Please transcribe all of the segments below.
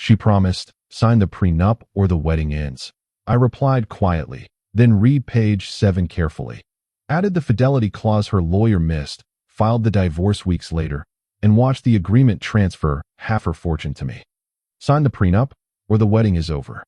She promised, "Sign the prenup or the wedding ends." I replied quietly, "Then read page 7 carefully." Added the fidelity clause her lawyer missed, filed the divorce weeks later, and watched the agreement transfer half her fortune to me. "Sign the prenup or the wedding is over."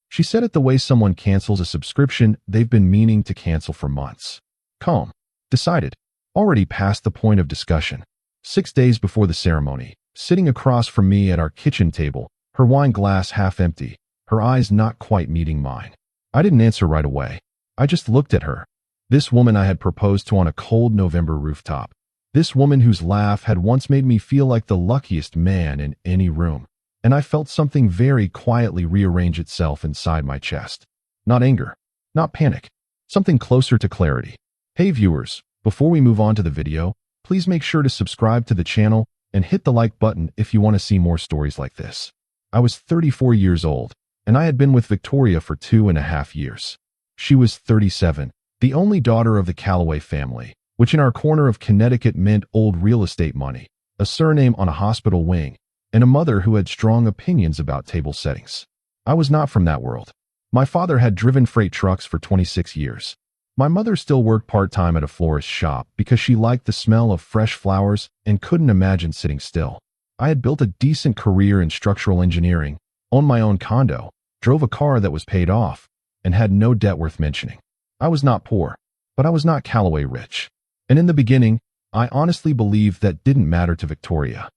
She said it the way someone cancels a subscription they've been meaning to cancel for months. Calm. Decided. Already past the point of discussion. 6 days before the ceremony, sitting across from me at our kitchen table, her wine glass half empty, her eyes not quite meeting mine. I didn't answer right away. I just looked at her. This woman I had proposed to on a cold November rooftop. This woman whose laugh had once made me feel like the luckiest man in any room. And I felt something very quietly rearrange itself inside my chest. Not anger. Not panic. Something closer to clarity. Hey viewers, before we move on to the video, please make sure to subscribe to the channel and hit the like button if you want to see more stories like this. I was 34 years old, and I had been with Victoria for 2.5 years. She was 37, the only daughter of the Qley family, which in our corner of Connecticut meant old real estate money, a surname on a hospital wing, and a mother who had strong opinions about table settings. I was not from that world. My father had driven freight trucks for 26 years. My mother still worked part-time at a florist shop because she liked the smell of fresh flowers and couldn't imagine sitting still. I had built a decent career in structural engineering, owned my own condo, drove a car that was paid off, and had no debt worth mentioning. I was not poor, but I was not Qley rich. And in the beginning, I honestly believed that didn't matter to Victoria.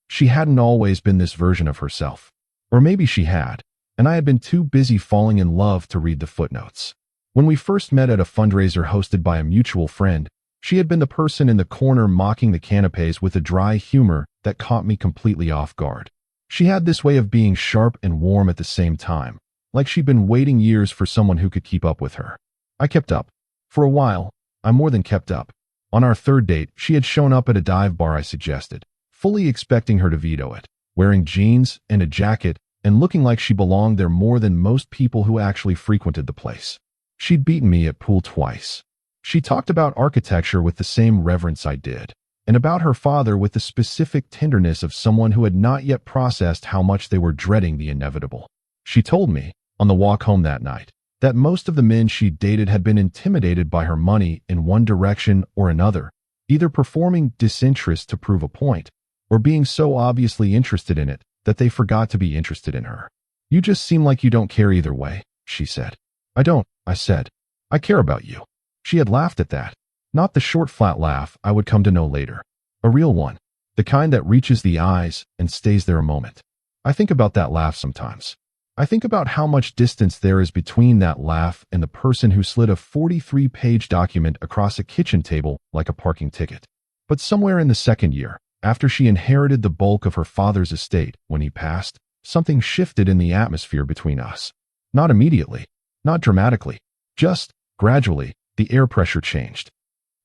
She hadn't always been this version of herself. Or maybe she had, and I had been too busy falling in love to read the footnotes. When we first met at a fundraiser hosted by a mutual friend, she had been the person in the corner mocking the canapes with a dry humor that caught me completely off guard. She had this way of being sharp and warm at the same time, like she'd been waiting years for someone who could keep up with her. I kept up. For a while, I more than kept up. On our third date, she had shown up at a dive bar I suggested, fully expecting her to veto it, wearing jeans and a jacket and looking like she belonged there more than most people who actually frequented the place. She'd beaten me at pool twice. She talked about architecture with the same reverence I did, and about her father with the specific tenderness of someone who had not yet processed how much they were dreading the inevitable. She told me, on the walk home that night, that most of the men she dated had been intimidated by her money in one direction or another, either performing disinterest to prove a point, or being so obviously interested in it that they forgot to be interested in her. "You just seem like you don't care either way," she said. "I don't," I said. "I care about you." She had laughed at that. Not the short, flat laugh I would come to know later. A real one. The kind that reaches the eyes and stays there a moment. I think about that laugh sometimes. I think about how much distance there is between that laugh and the person who slid a 43-page document across a kitchen table like a parking ticket. But somewhere in the second year, after she inherited the bulk of her father's estate when he passed, something shifted in the atmosphere between us. Not immediately. Not dramatically. Just, gradually, the air pressure changed.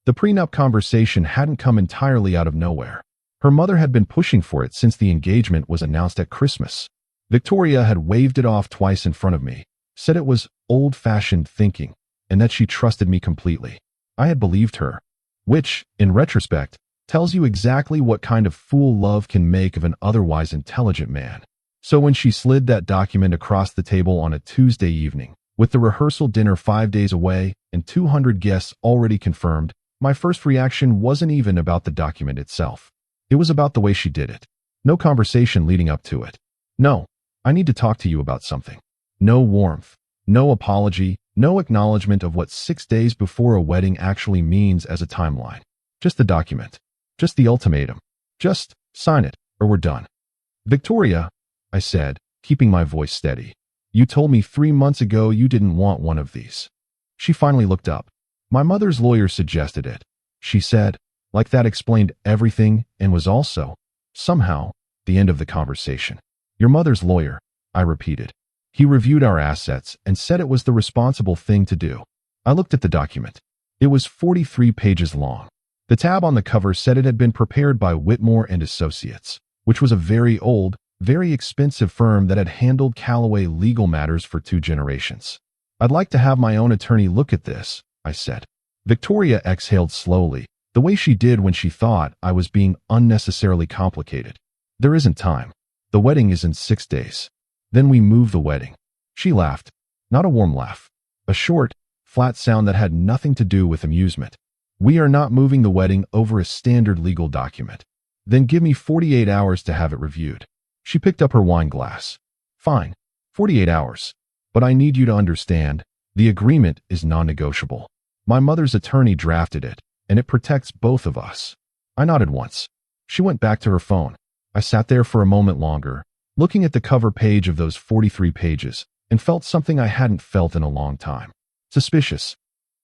The prenup conversation hadn't come entirely out of nowhere. Her mother had been pushing for it since the engagement was announced at Christmas. Victoria had waved it off twice in front of me, said it was old-fashioned thinking, and that she trusted me completely. I had believed her, which, in retrospect, tells you exactly what kind of fool love can make of an otherwise intelligent man. So when she slid that document across the table on a Tuesday evening, with the rehearsal dinner 5 days away and 200 guests already confirmed, my first reaction wasn't even about the document itself. It was about the way she did it. No conversation leading up to it. No, I need to talk to you about something. No warmth, no apology, no acknowledgement of what 6 days before a wedding actually means as a timeline. Just the document. Just the ultimatum. Just sign it, or we're done. "Victoria," I said, keeping my voice steady, "you told me 3 months ago you didn't want one of these." She finally looked up. "My mother's lawyer suggested it," she said, like that explained everything and was also, somehow, the end of the conversation. "Your mother's lawyer," I repeated. "He reviewed our assets and said it was the responsible thing to do." I looked at the document. It was 43 pages long. The tab on the cover said it had been prepared by Whitmore and Associates, which was a very old, very expensive firm that had handled Qley legal matters for 2 generations. "I'd like to have my own attorney look at this," I said. Victoria exhaled slowly, the way she did when she thought I was being unnecessarily complicated. "There isn't time. The wedding is in 6 days. Then we move the wedding. She laughed. Not a warm laugh. A short, flat sound that had nothing to do with amusement. We are not moving the wedding over a standard legal document. Then give me 48 hours to have it reviewed. She picked up her wine glass. Fine, 48 hours. But I need you to understand, the agreement is non-negotiable. My mother's attorney drafted it, and it protects both of us. I nodded once. She went back to her phone. I sat there for a moment longer, looking at the cover page of those 43 pages, and felt something I hadn't felt in a long time. Suspicious.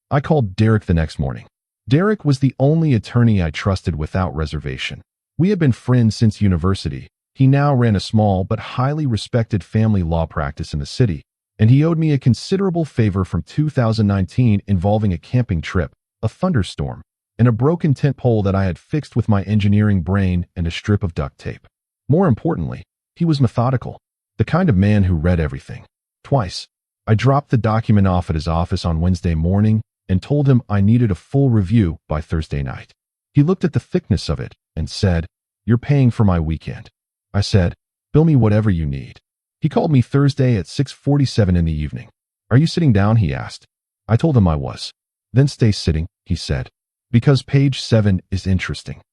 I called Derek the next morning. Derek was the only attorney I trusted without reservation. We had been friends since university. He now ran a small but highly respected family law practice in the city, and he owed me a considerable favor from 2019 involving a camping trip, a thunderstorm, and a broken tent pole that I had fixed with my engineering brain and a strip of duct tape. More importantly, he was methodical, the kind of man who read everything. Twice, I dropped the document off at his office on Wednesday morning and told him I needed a full review by Thursday night. He looked at the thickness of it and said, "You're paying for my weekend." I said, "Bill me whatever you need." He called me Thursday at 6:47 in the evening. "Are you sitting down?" he asked. I told him I was. "Then stay sitting," he said, "because page 7 is interesting."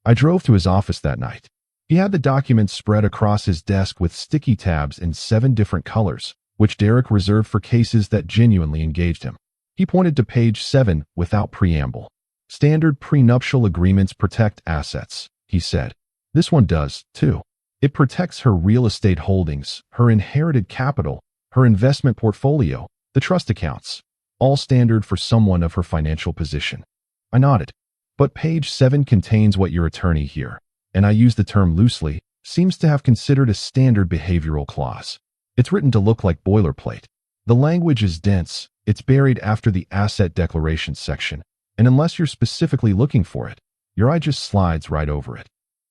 I drove to his office that night. He had the documents spread across his desk with sticky tabs in 7 different colors, which Derek reserved for cases that genuinely engaged him. He pointed to page 7 without preamble. "Standard prenuptial agreements protect assets," he said. "This one does, too. It protects her real estate holdings, her inherited capital, her investment portfolio, the trust accounts. All standard for someone of her financial position." I nodded. "But page 7 contains what your attorney here, and I use the term loosely, seems to have considered a standard behavioral clause. It's written to look like boilerplate. The language is dense, it's buried after the asset declaration section, and unless you're specifically looking for it, your eye just slides right over it."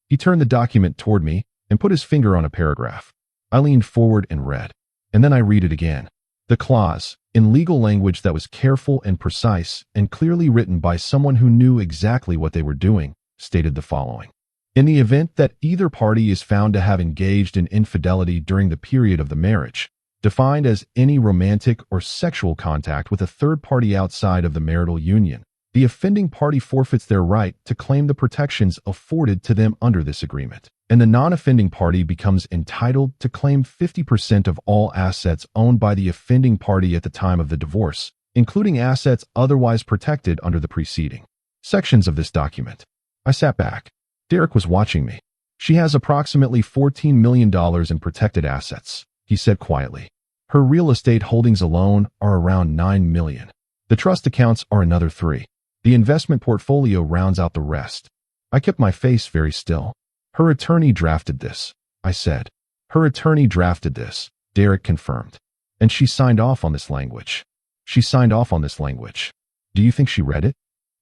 He turned the document toward me and put his finger on a paragraph. I leaned forward and read, and then I read it again. The clause, in legal language that was careful and precise and clearly written by someone who knew exactly what they were doing, stated the following. "In the event that either party is found to have engaged in infidelity during the period of the marriage, defined as any romantic or sexual contact with a third party outside of the marital union, the offending party forfeits their right to claim the protections afforded to them under this agreement, and the non-offending party becomes entitled to claim 50% of all assets owned by the offending party at the time of the divorce, including assets otherwise protected under the preceding sections of this document." I sat back. Derek was watching me. "She has approximately $14 million in protected assets," he said quietly. "Her real estate holdings alone are around $9 million. The trust accounts are another 3. The investment portfolio rounds out the rest." I kept my face very still. "Her attorney drafted this," I said. "Her attorney drafted this," Derek confirmed. "And she signed off on this language." "She signed off on this language. Do you think she read it?"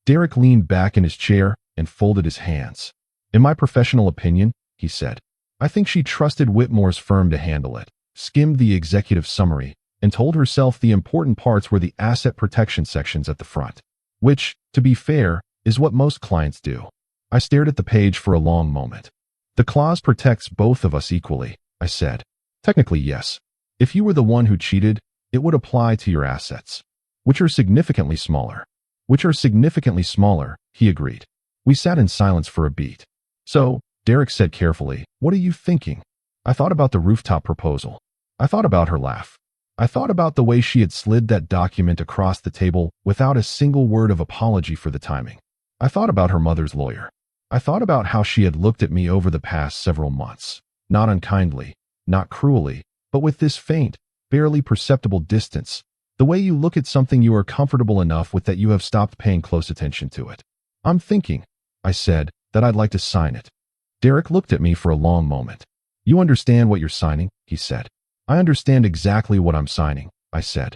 Derek leaned back in his chair and folded his hands. "In my professional opinion," he said, "I think she trusted Whitmore's firm to handle it, skimmed the executive summary, and told herself the important parts were the asset protection sections at the front. Which, to be fair, is what most clients do." I stared at the page for a long moment. "The clause protects both of us equally," I said. "Technically, yes. If you were the one who cheated, it would apply to your assets, which are significantly smaller." "Which are significantly smaller," he agreed. We sat in silence for a beat. "So," Derek said carefully, "what are you thinking?" I thought about the rooftop proposal. I thought about her laugh. I thought about the way she had slid that document across the table without a single word of apology for the timing. I thought about her mother's lawyer. I thought about how she had looked at me over the past several months, not unkindly, not cruelly, but with this faint, barely perceptible distance, the way you look at something you are comfortable enough with that you have stopped paying close attention to it. "I'm thinking," I said, "that I'd like to sign it." Derek looked at me for a long moment. "You understand what you're signing?" he said. "I understand exactly what I'm signing," I said.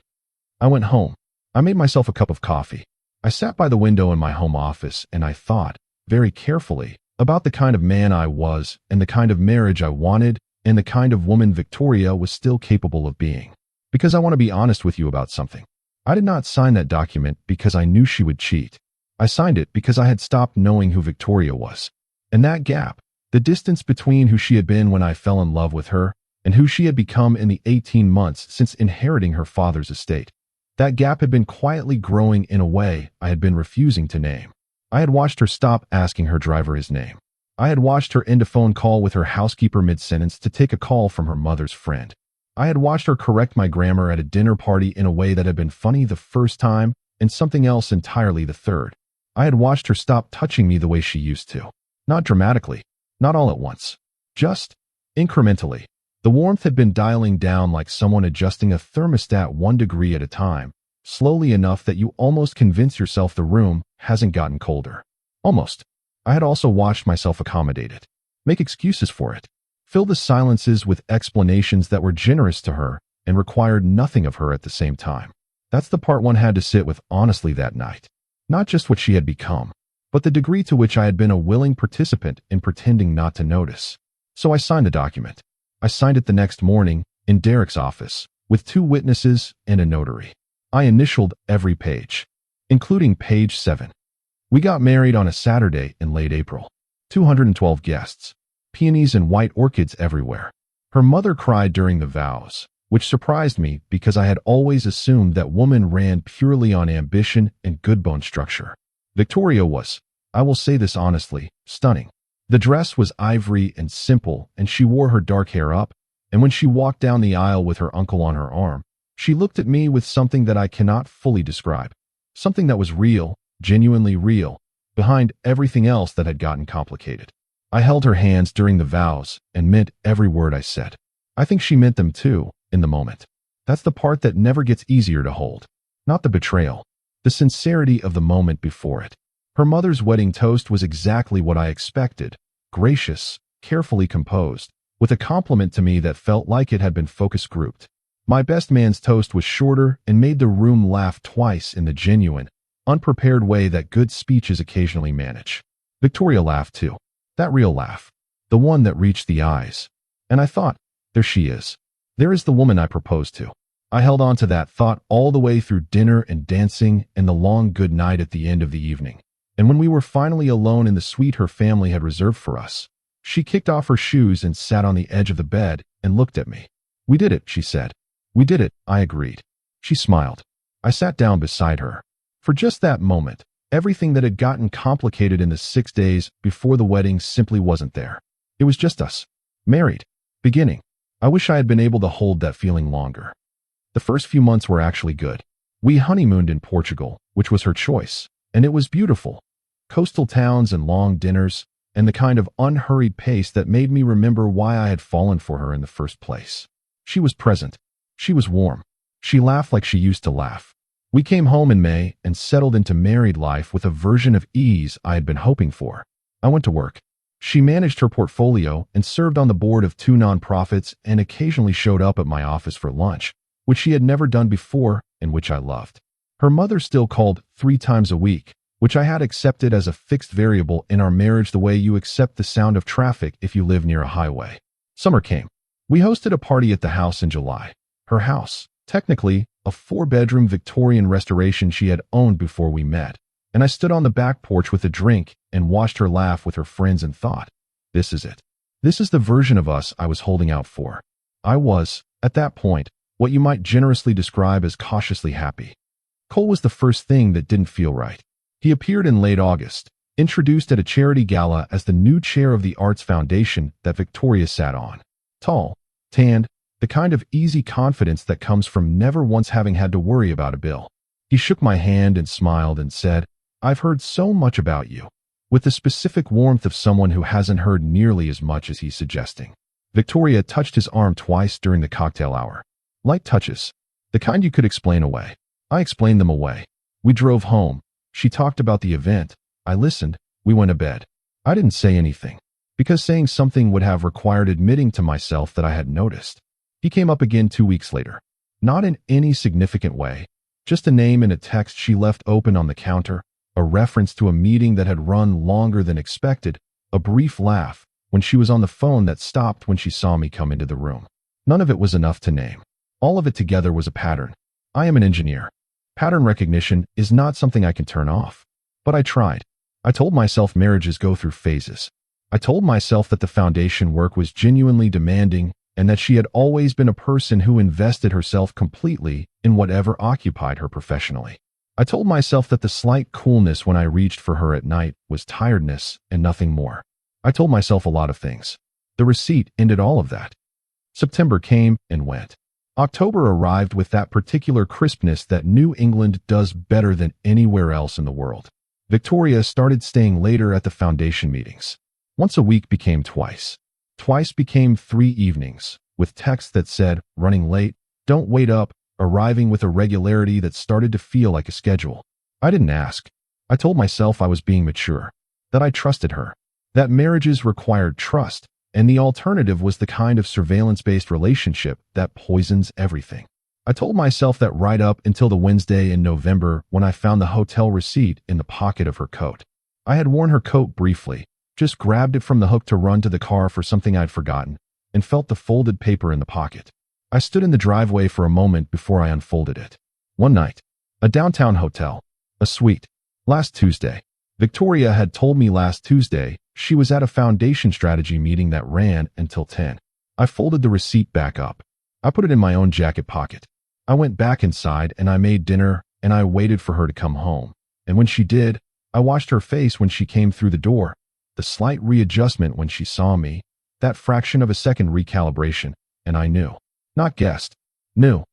I went home. I made myself a cup of coffee. I sat by the window in my home office and I thought, very carefully, about the kind of man I was and the kind of marriage I wanted and the kind of woman Victoria was still capable of being. Because I want to be honest with you about something. I did not sign that document because I knew she would cheat. I signed it because I had stopped knowing who Victoria was. And that gap, the distance between who she had been when I fell in love with her and who she had become in the 18 months since inheriting her father's estate. That gap had been quietly growing in a way I had been refusing to name. I had watched her stop asking her driver his name. I had watched her end a phone call with her housekeeper mid-sentence to take a call from her mother's friend. I had watched her correct my grammar at a dinner party in a way that had been funny the first time and something else entirely the third. I had watched her stop touching me the way she used to. Not dramatically, not all at once, just incrementally. The warmth had been dialing down like someone adjusting a thermostat 1 degree at a time, slowly enough that you almost convince yourself the room hasn't gotten colder. Almost. I had also watched myself accommodate it, make excuses for it, fill the silences with explanations that were generous to her and required nothing of her at the same time. That's the part one had to sit with honestly that night. Not just what she had become, but the degree to which I had been a willing participant in pretending not to notice. So I signed the document. I signed it the next morning in Derek's office with 2 witnesses and a notary. I initialed every page, including page 7. We got married on a Saturday in late April. 212 guests. Peonies and white orchids everywhere. Her mother cried during the vows, which surprised me because I had always assumed that woman ran purely on ambition and good bone structure. Victoria was, I will say this honestly, stunning. The dress was ivory and simple, and she wore her dark hair up, and when she walked down the aisle with her uncle on her arm, she looked at me with something that I cannot fully describe. Something that was real, genuinely real, behind everything else that had gotten complicated. I held her hands during the vows and meant every word I said. I think she meant them too, in the moment. That's the part that never gets easier to hold. Not the betrayal, the sincerity of the moment before it. Her mother's wedding toast was exactly what I expected, gracious, carefully composed, with a compliment to me that felt like it had been focus grouped. My best man's toast was shorter and made the room laugh twice in the genuine, unprepared way that good speeches occasionally manage. Victoria laughed too. That real laugh. The one that reached the eyes. And I thought, there she is. There is the woman I proposed to. I held on to that thought all the way through dinner and dancing and the long good night at the end of the evening. And when we were finally alone in the suite her family had reserved for us, she kicked off her shoes and sat on the edge of the bed and looked at me. We did it, she said. We did it, I agreed. She smiled. I sat down beside her. For just that moment, everything that had gotten complicated in the 6 days before the wedding simply wasn't there. It was just us. Married. Beginning. I wish I had been able to hold that feeling longer. The first few months were actually good. We honeymooned in Portugal, which was her choice, and it was beautiful. Coastal towns and long dinners, and the kind of unhurried pace that made me remember why I had fallen for her in the first place. She was present. She was warm. She laughed like she used to laugh. We came home in May and settled into married life with a version of ease I had been hoping for. I went to work. She managed her portfolio and served on the board of 2 nonprofits and occasionally showed up at my office for lunch, which she had never done before and which I loved. Her mother still called 3 times a week, which I had accepted as a fixed variable in our marriage the way you accept the sound of traffic if you live near a highway. Summer came. We hosted a party at the house in July. Her house, technically, a 4-bedroom Victorian restoration she had owned before we met, and I stood on the back porch with a drink and watched her laugh with her friends and thought, this is it. This is the version of us I was holding out for. I was, at that point, what you might generously describe as cautiously happy. Cole was the first thing that didn't feel right. He appeared in late August, introduced at a charity gala as the new chair of the Arts Foundation that Victoria sat on. Tall, tanned, the kind of easy confidence that comes from never once having had to worry about a bill. He shook my hand and smiled and said, I've heard so much about you, with the specific warmth of someone who hasn't heard nearly as much as he's suggesting. Victoria touched his arm twice during the cocktail hour. Light touches, the kind you could explain away. I explained them away. We drove home. She talked about the event. I listened. We went to bed. I didn't say anything, because saying something would have required admitting to myself that I had noticed. He came up again 2 weeks later. Not in any significant way, just a name and a text she left open on the counter, a reference to a meeting that had run longer than expected, a brief laugh when she was on the phone that stopped when she saw me come into the room. None of it was enough to name. All of it together was a pattern. I am an engineer. Pattern recognition is not something I can turn off. But I tried. I told myself marriages go through phases. I told myself that the foundation work was genuinely demanding and that she had always been a person who invested herself completely in whatever occupied her professionally. I told myself that the slight coolness when I reached for her at night was tiredness and nothing more. I told myself a lot of things. The receipt ended all of that. September came and went. October arrived with that particular crispness that New England does better than anywhere else in the world. Victoria started staying later at the foundation meetings. Once a week became twice. Twice became 3 evenings, with texts that said, running late, don't wait up, arriving with a regularity that started to feel like a schedule. I didn't ask. I told myself I was being mature, that I trusted her, that marriages required trust, and the alternative was the kind of surveillance-based relationship that poisons everything. I told myself that right up until the Wednesday in November when I found the hotel receipt in the pocket of her coat. I had worn her coat briefly, just grabbed it from the hook to run to the car for something I'd forgotten, and felt the folded paper in the pocket. I stood in the driveway for a moment before I unfolded it. One night, a downtown hotel, a suite. Last Tuesday. Victoria had told me last Tuesday she was at a foundation strategy meeting that ran until 10. I folded the receipt back up. I put it in my own jacket pocket. I went back inside and I made dinner and I waited for her to come home. And when she did, I watched her face when she came through the door, the slight readjustment when she saw me, that fraction of a second recalibration, and I knew. Not guessed. Knew.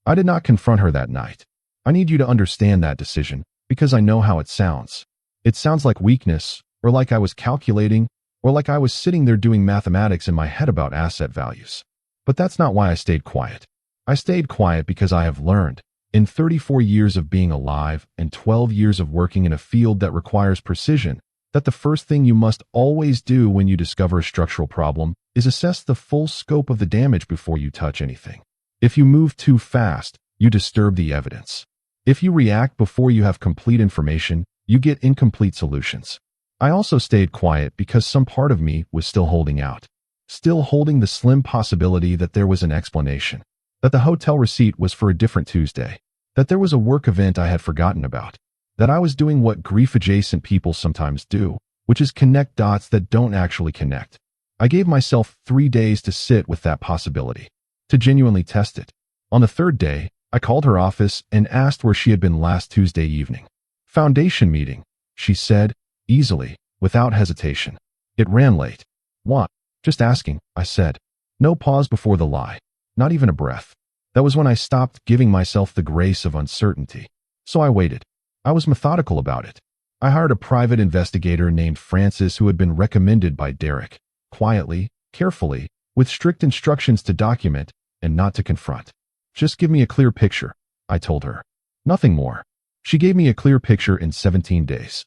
I did not confront her that night. I need you to understand that decision, because I know how it sounds. It sounds like weakness, or like I was calculating, or like I was sitting there doing mathematics in my head about asset values. But that's not why I stayed quiet. I stayed quiet because I have learned, in 34 years of being alive and 12 years of working in a field that requires precision, that the first thing you must always do when you discover a structural problem is assess the full scope of the damage before you touch anything. If you move too fast, you disturb the evidence. If you react before you have complete information, you get incomplete solutions. I also stayed quiet because some part of me was still holding out. Still holding the slim possibility that there was an explanation. That the hotel receipt was for a different Tuesday. That there was a work event I had forgotten about. That I was doing what grief-adjacent people sometimes do, which is connect dots that don't actually connect. I gave myself 3 days to sit with that possibility, to genuinely test it. On the 3rd day, I called her office and asked where she had been last Tuesday evening. Foundation meeting, she said, easily, without hesitation. It ran late. What? Just asking, I said. No pause before the lie. Not even a breath. That was when I stopped giving myself the grace of uncertainty. So I waited. I was methodical about it. I hired a private investigator named Francis who had been recommended by Derek. Quietly, carefully, with strict instructions to document and not to confront. Just give me a clear picture, I told her. Nothing more. She gave me a clear picture in 17 days.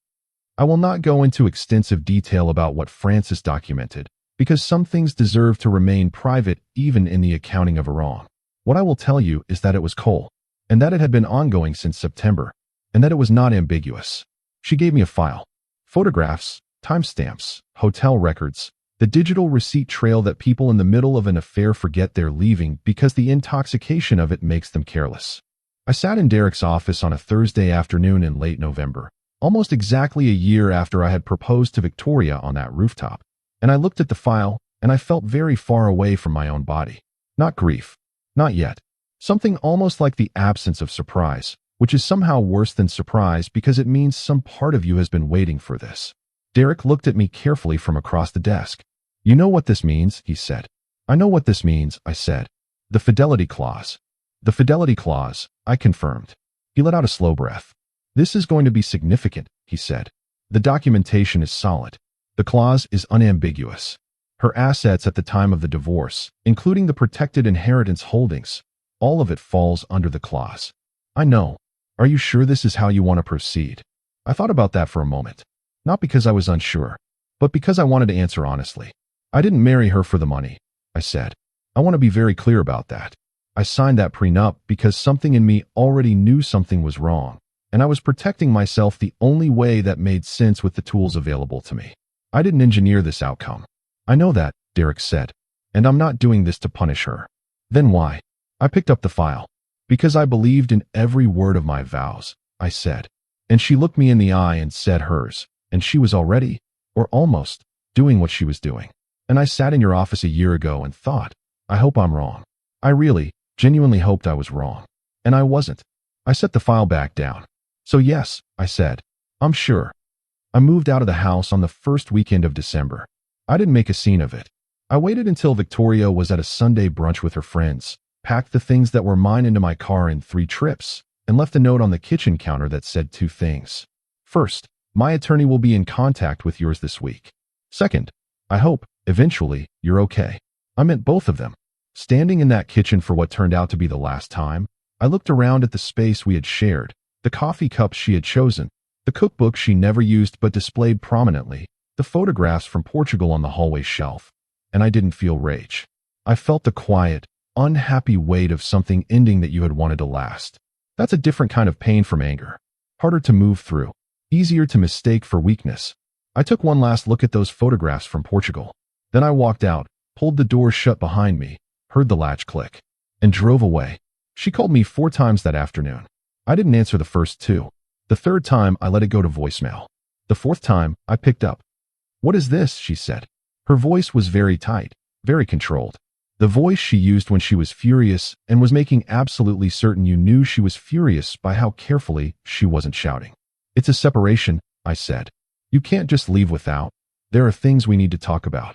I will not go into extensive detail about what Francis documented, because some things deserve to remain private even in the accounting of a wrong. What I will tell you is that it was cold, and that it had been ongoing since September, and that it was not ambiguous. She gave me a file. Photographs, timestamps, hotel records, the digital receipt trail that people in the middle of an affair forget they're leaving because the intoxication of it makes them careless. I sat in Derek's office on a Thursday afternoon in late November, almost exactly a year after I had proposed to Victoria on that rooftop, and I looked at the file, and I felt very far away from my own body. Not grief. Not yet. Something almost like the absence of surprise, which is somehow worse than surprise because it means some part of you has been waiting for this. Derek looked at me carefully from across the desk. You know what this means, he said. I know what this means, I said. The Fidelity Clause. The Fidelity Clause, I confirmed. He let out a slow breath. This is going to be significant, he said. The documentation is solid. The clause is unambiguous. Her assets at the time of the divorce, including the protected inheritance holdings, all of it falls under the clause. I know. Are you sure this is how you want to proceed? I thought about that for a moment. Not because I was unsure, but because I wanted to answer honestly. I didn't marry her for the money, I said. I want to be very clear about that. I signed that prenup because something in me already knew something was wrong, and I was protecting myself the only way that made sense with the tools available to me. I didn't engineer this outcome. I know that, Derek said, and I'm not doing this to punish her. Then why? I picked up the file. Because I believed in every word of my vows, I said. And she looked me in the eye and said hers, and she was already, or almost, doing what she was doing. And I sat in your office a year ago and thought, I hope I'm wrong. I really, genuinely hoped I was wrong. And I wasn't. I set the file back down. So yes, I said. I'm sure. I moved out of the house on the first weekend of December. I didn't make a scene of it. I waited until Victoria was at a Sunday brunch with her friends, packed the things that were mine into my car in 3 trips, and left a note on the kitchen counter that said 2 things. First, my attorney will be in contact with yours this week. Second, I hope, eventually, you're okay. I meant both of them. Standing in that kitchen for what turned out to be the last time, I looked around at the space we had shared, the coffee cups she had chosen, the cookbook she never used but displayed prominently, the photographs from Portugal on the hallway shelf, and I didn't feel rage. I felt the quiet, unhappy weight of something ending that you had wanted to last. That's a different kind of pain from anger. Harder to move through, easier to mistake for weakness. I took one last look at those photographs from Portugal. Then I walked out, pulled the door shut behind me, heard the latch click, and drove away. She called me 4 times that afternoon. I didn't answer the first 2. The third time, I let it go to voicemail. The fourth time, I picked up. "What is this?" she said. Her voice was very tight, very controlled. The voice she used when she was furious and was making absolutely certain you knew she was furious by how carefully she wasn't shouting. "It's a separation," I said. "You can't just leave without. There are things we need to talk about.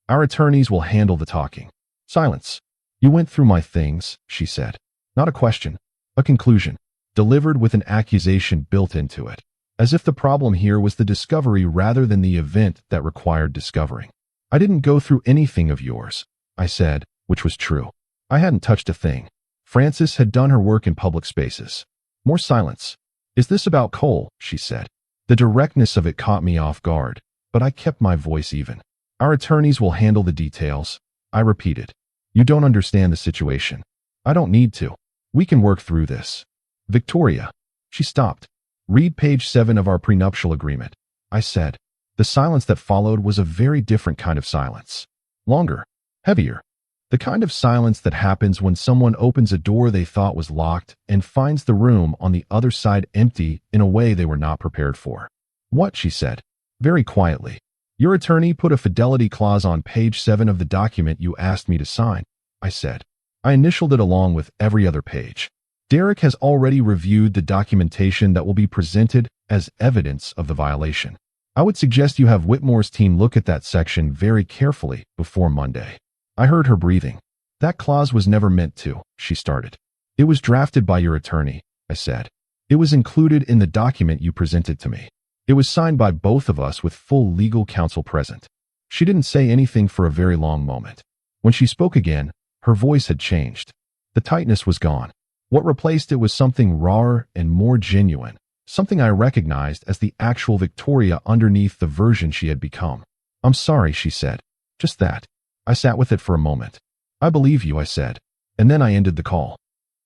Our attorneys will handle the talking." Silence. "You went through my things," she said. Not a question, a conclusion, delivered with an accusation built into it, as if the problem here was the discovery rather than the event that required discovering. "I didn't go through anything of yours," I said, which was true. I hadn't touched a thing. Frances had done her work in public spaces. More silence. "Is this about Qley?" she said. The directness of it caught me off guard, but I kept my voice even. "Our attorneys will handle the details," I repeated. "You don't understand the situation. I don't need to. We can work through this." "Victoria." She stopped. "Read page 7 of our prenuptial agreement," I said. The silence that followed was a very different kind of silence. Longer. Heavier. The kind of silence that happens when someone opens a door they thought was locked and finds the room on the other side empty in a way they were not prepared for. "What?" she said, very quietly. "Your attorney put a fidelity clause on page 7 of the document you asked me to sign," I said. I initialed it along with every other page. "Derek has already reviewed the documentation that will be presented as evidence of the violation. I would suggest you have Whitmore's team look at that section very carefully before Monday." I heard her breathing. "That clause was never meant to," she started. "It was drafted by your attorney," I said. "It was included in the document you presented to me. It was signed by both of us with full legal counsel present." She didn't say anything for a very long moment. When she spoke again, her voice had changed. The tightness was gone. What replaced it was something rawer and more genuine, something I recognized as the actual Victoria underneath the version she had become. "I'm sorry," she said. Just that. I sat with it for a moment. "I believe you," I said, and then I ended the call.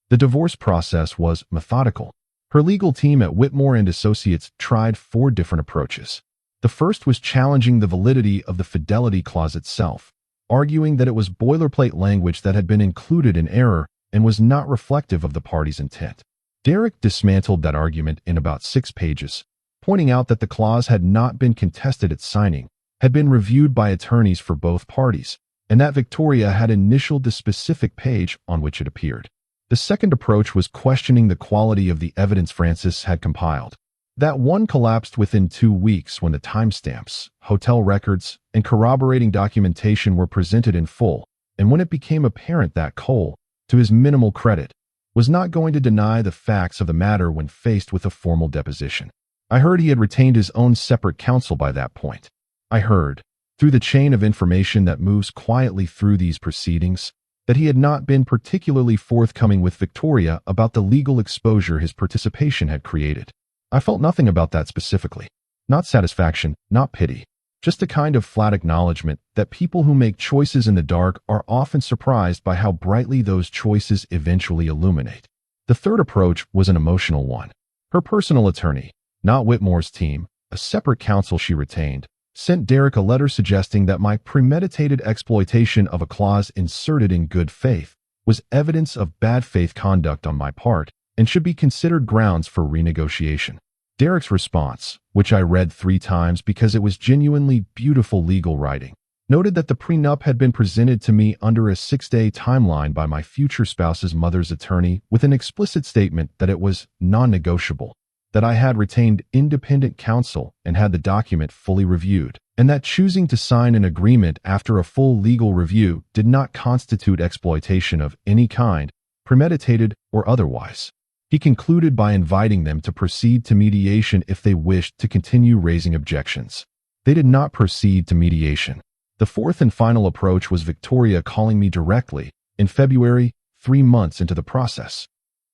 The divorce process was methodical. Her legal team at Whitmore and Associates tried 4 different approaches. The first was challenging the validity of the fidelity clause itself, arguing that it was boilerplate language that had been included in error and was not reflective of the party's intent. Derek dismantled that argument in about 6 pages, pointing out that the clause had not been contested at signing, had been reviewed by attorneys for both parties, and that Victoria had initialed the specific page on which it appeared. The second approach was questioning the quality of the evidence Frances had compiled. That one collapsed within 2 weeks when the timestamps, hotel records, and corroborating documentation were presented in full, and when it became apparent that Qley, to his minimal credit, was not going to deny the facts of the matter when faced with a formal deposition. I heard he had retained his own separate counsel by that point. I heard, through the chain of information that moves quietly through these proceedings, that he had not been particularly forthcoming with Victoria about the legal exposure his participation had created. I felt nothing about that specifically. Not satisfaction, not pity. Just a kind of flat acknowledgement that people who make choices in the dark are often surprised by how brightly those choices eventually illuminate. The third approach was an emotional one. Her personal attorney, not Whitmore's team, a separate counsel she retained, sent Derek a letter suggesting that my premeditated exploitation of a clause inserted in good faith was evidence of bad faith conduct on my part and should be considered grounds for renegotiation. Derek's response, which I read 3 times because it was genuinely beautiful legal writing, noted that the prenup had been presented to me under a 6-day timeline by my future spouse's mother's attorney with an explicit statement that it was non-negotiable, that I had retained independent counsel and had the document fully reviewed, and that choosing to sign an agreement after a full legal review did not constitute exploitation of any kind, premeditated or otherwise. He concluded by inviting them to proceed to mediation if they wished to continue raising objections. They did not proceed to mediation. The fourth and final approach was Victoria calling me directly, in February, 3 months into the process.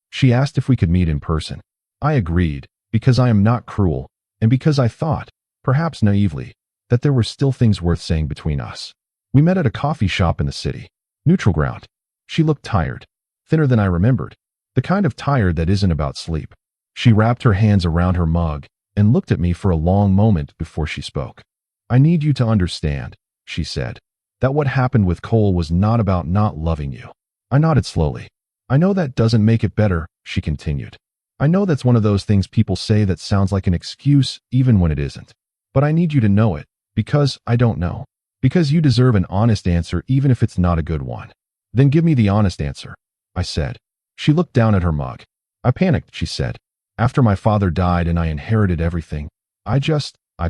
She asked if we could meet in person. I agreed, because I am not cruel, and because I thought, perhaps naively, that there were still things worth saying between us. We met at a coffee shop in the city. Neutral ground. She looked tired, thinner than I remembered, the kind of tired that isn't about sleep. She wrapped her hands around her mug and looked at me for a long moment before she spoke. I need you to understand, she said, that what happened with Qley was not about not loving you. I nodded slowly. I know that doesn't make it better, she continued. I know that's one of those things people say that sounds like an excuse even when it isn't. But I need you to know it, because I don't know. Because you deserve an honest answer even if it's not a good one. Then give me the honest answer, I said. She looked down at her mug. I panicked, she said. After my father died and I inherited everything, I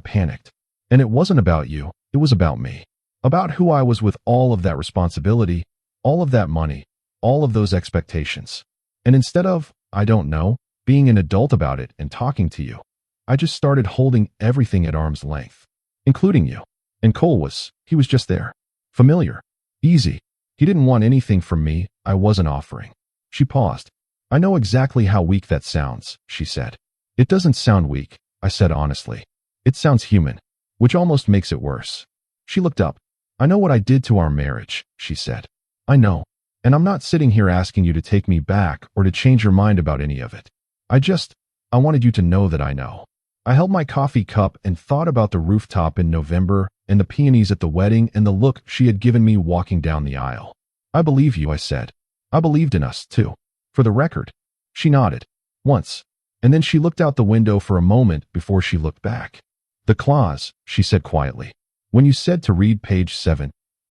panicked. And it wasn't about you, it was about me. About who I was with all of that responsibility, all of that money, all of those expectations. And instead of, I don't know, being an adult about it and talking to you, I just started holding everything at arm's length, including you. And Qley he was just there. Familiar. Easy. He didn't want anything from me I wasn't offering. She paused. I know exactly how weak that sounds, she said. It doesn't sound weak, I said honestly. It sounds human, which almost makes it worse. She looked up. I know what I did to our marriage, she said. I know. And I'm not sitting here asking you to take me back or to change your mind about any of it. I wanted you to know that I know. I held my coffee cup and thought about the rooftop in November and the peonies at the wedding and the look she had given me walking down the aisle. I believe you, I said. I believed in us, too. For the record. She nodded. Once. And then she looked out the window for a moment before she looked back. The clause, she said quietly. When you said to read page 7,